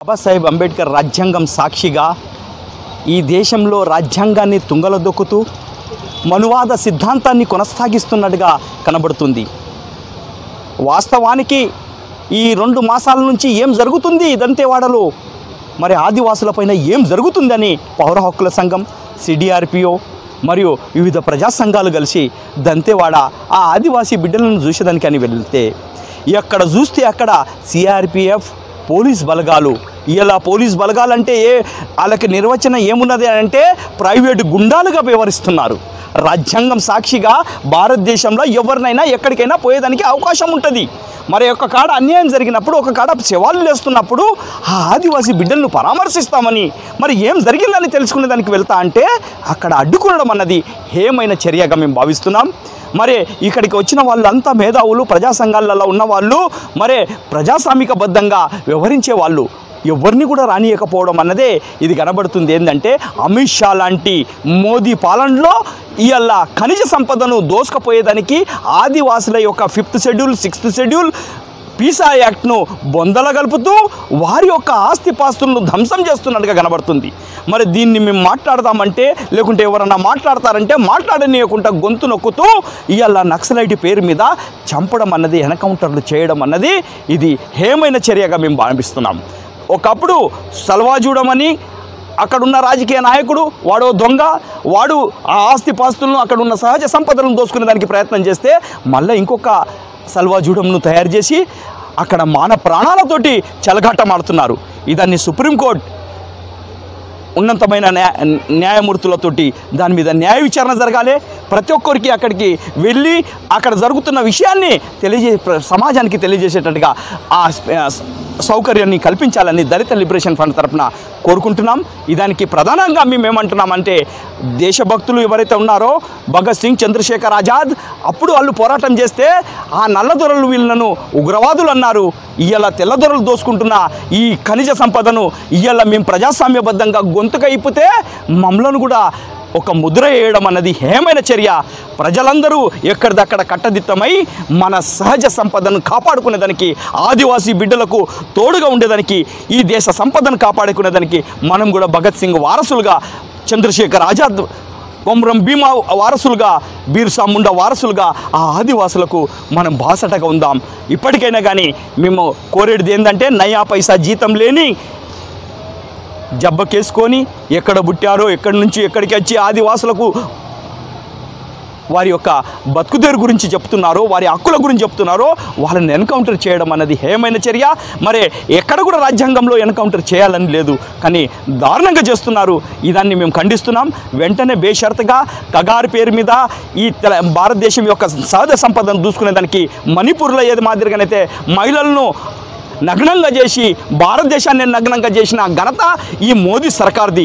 బాబాసాహెబ్ అంబేద్కర్ రాజ్యాంగం సాక్షిగా ఈ దేశంలో రాజ్యాంగాన్ని తుంగలదొక్కుతూ మనువాద సిద్ధాంతాన్ని కొనసాగిస్తున్నట్టుగా కనబడుతుంది. వాస్తవానికి ఈ 2 మాసాల నుంచి ఏం జరుగుతుంది దంతేవాడలో, మరి ఆదివాసులపైన ఏం జరుగుతుందని పౌర హక్కుల సంఘం, సిడిఆర్పిఓ మరియు వివిధ ప్రజా సంఘాలు కలిసి దంతేవాడ ఆ ఆదివాసీ బిడ్డలను చూసేదానికి అని వెళ్తే ఎక్కడ చూస్తే అక్కడ సిఆర్పిఎఫ్ పోలీస్ బలగాలు, ఇలా పోలీస్ బలగాలంటే వాళ్ళకి నిర్వచనం ఏమున్నది అంటే ప్రైవేటు గుండాలుగా వ్యవహరిస్తున్నారు. రాజ్యాంగం సాక్షిగా భారతదేశంలో ఎవరినైనా ఎక్కడికైనా పోయేదానికి అవకాశం ఉంటుంది. మరి ఒక కాడ అన్యాయం జరిగినప్పుడు, ఒక కాడ శవాలు లేస్తున్నప్పుడు ఆ ఆదివాసీ బిడ్డలను పరామర్శిస్తామని, మరి ఏం జరిగిందని తెలుసుకునే దానికి వెళ్తా అంటే అక్కడ అడ్డుకోవడం అన్నది హేమైన చర్యగా మేము భావిస్తున్నాం. మరి ఇక్కడికి వచ్చిన వాళ్ళంతా మేధావులు, ప్రజా సంఘాలలో ఉన్నవాళ్ళు, మరి ప్రజాస్వామికబద్ధంగా వ్యవహరించే వాళ్ళు ఎవరిని కూడా రానియకపోవడం అన్నదే ఇది కనబడుతుంది. ఏంటంటే అమిత్ షా లాంటి మోదీ పాలనలో ఇవాళ ఖనిజ సంపదను దోసుకుపోయేదానికి ఆదివాసుల యొక్క 5th schedule 6th schedule PESA యాక్ట్ను బొందలగలుపుతూ వారి యొక్క ఆస్తిపాస్తులను ధ్వంసం చేస్తున్నట్టుగా కనబడుతుంది. మరి దీన్ని మేము మాట్లాడదామంటే, లేకుంటే ఎవరన్నా మాట్లాడతారంటే మాట్లాడనీయకుండా గొంతు నొక్కుతూ ఇవాళ నక్సలైట్ పేరు మీద చంపడం అన్నది, ఎన్కౌంటర్లు చేయడం అన్నది ఇది హేమైన చర్యగా మేము భావిస్తున్నాం. ఒకప్పుడు సల్వాజూడమని అక్కడున్న రాజకీయ నాయకుడు, వాడో దొంగ, వాడు ఆ ఆస్తిపాస్తులను అక్కడున్న సహజ సంపదలను దోసుకునే దానికి ప్రయత్నం చేస్తే మళ్ళీ ఇంకొక సల్వాజూడంను తయారు చేసి అక్కడ మాన ప్రాణాలతోటి చెలగాటమాడుతున్నారు. ఇదాన్ని సుప్రీంకోర్టు ఉన్నతమైన న్యాయమూర్తులతోటి దాని మీద న్యాయ విచారణ జరగాలి. ప్రతి ఒక్కరికి అక్కడికి వెళ్ళి అక్కడ జరుగుతున్న విషయాన్ని సమాజానికి తెలియజేసేటట్టుగా ఆ సౌకర్యాన్ని కల్పించాలని దళిత లిబరేషన్ ఫండ్ తరఫున కోరుకుంటున్నాం. దానికి ప్రధానంగా మేము ఏమంటున్నామంటే, దేశభక్తులు ఎవరైతే ఉన్నారో భగత్ సింగ్, చంద్రశేఖర్ ఆజాద్, అప్పుడు వాళ్ళు పోరాటం చేస్తే ఆ నల్లదొరలు వీళ్ళను ఉగ్రవాదులు అన్నారు. ఇవాళ తెల్లదొరలు దోసుకుంటున్న ఈ ఖనిజ సంపదను ఇవాళ మేము ప్రజాస్వామ్యబద్ధంగా గొంతుకైపోతే మమ్మలను కూడా ఒక ముద్ర వేయడం అన్నది హేమైన చర్య. ప్రజలందరూ ఎక్కడిదక్కడ కట్టదిట్టమై మన సహజ సంపదను కాపాడుకునేదానికి, ఆదివాసీ బిడ్డలకు తోడుగా ఉండేదానికి, ఈ దేశ సంపదను కాపాడుకునేదానికి మనం కూడా భగత్ సింగ్ వారసులుగా, చంద్రశేఖర్ ఆజాద్, కొమ్రం భీమా వారసులుగా, బిర్సా ముండా వారసులుగా ఆ ఆదివాసులకు మనం బాసటగా ఉందాం. ఇప్పటికైనా కానీ మేము కోరేది ఏంటంటే, నయా పైసా జీతం లేని జబ్బకేసుకొని ఎక్కడ పుట్టారో, ఎక్కడి నుంచి ఎక్కడికి వచ్చి ఆదివాసులకు వారి యొక్క బతుకుదేరు గురించి చెప్తున్నారో, వారి హక్కుల గురించి చెప్తున్నారో వాళ్ళని ఎన్కౌంటర్ చేయడం అన్నది హేమైన చర్య. మరి ఎక్కడ కూడా రాజ్యాంగంలో ఎన్కౌంటర్ చేయాలని లేదు, కానీ దారుణంగా చేస్తున్నారు. దాన్ని మేము ఖండిస్తున్నాం. వెంటనే బేషరతుగా కగారు పేరు మీద ఈ భారతదేశం యొక్క సహజ సంపదను దూసుకునేదానికి మణిపూర్లో ఏది మాదిరిగానైతే మహిళలను నగ్నంగా చేసి భారతదేశాన్ని నగ్నంగా చేసిన ఘనత ఈ మోదీ సర్కార్ది,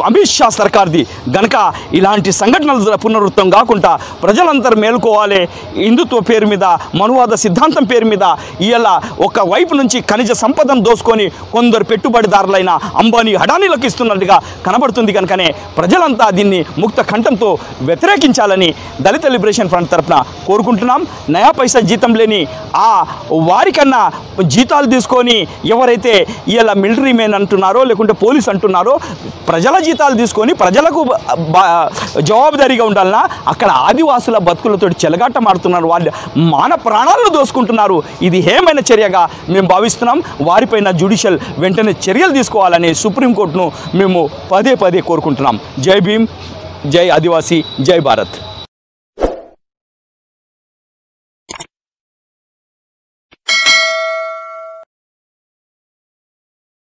అమిత్ షా సర్కార్ది. గనక ఇలాంటి సంఘటనలు పునరుత్తం కాకుండా ప్రజలందరూ మేలుకోవాలి. హిందుత్వ పేరు మీద, మనువాద సిద్ధాంతం పేరు మీద ఇలా ఒక వైపు నుంచి ఖనిజ సంపదను దోసుకొని కొందరు పెట్టుబడిదారులైన అంబానీ, అడానీలకు ఇస్తున్నట్టుగా కనబడుతుంది. కనుకనే ప్రజలంతా దీన్ని ముక్త కంఠంతో వ్యతిరేకించాలని దళిత లిబరేషన్ ఫ్రంట్ తరఫున కోరుకుంటున్నాం. నయా పైసా జీతం లేని ఆ వారికన్నా జీతాలు తీసుకొని ఎవరైతే ఇలా మిలిటరీ మెన్ అంటున్నారో, లేకుంటే పోలీస్ అంటున్నారో, ప్రజల జీతాలు తీసుకొని ప్రజలకు జవాబుదారీగా ఉండాలన్నా అక్కడ ఆదివాసుల బతుకులతో చెలగాటమాడుతున్నారు. వాళ్ళు మాన ప్రాణాలను దోసుకుంటున్నారు. ఇది హేమైన చర్యగా మేము భావిస్తున్నాం. వారిపైన జ్యుడిషియల్ వెంటనే చర్యలు తీసుకోవాలని సుప్రీంకోర్టును మేము పదే పదే కోరుకుంటున్నాం. జై భీమ్, జై ఆదివాసీ, జై భారత్.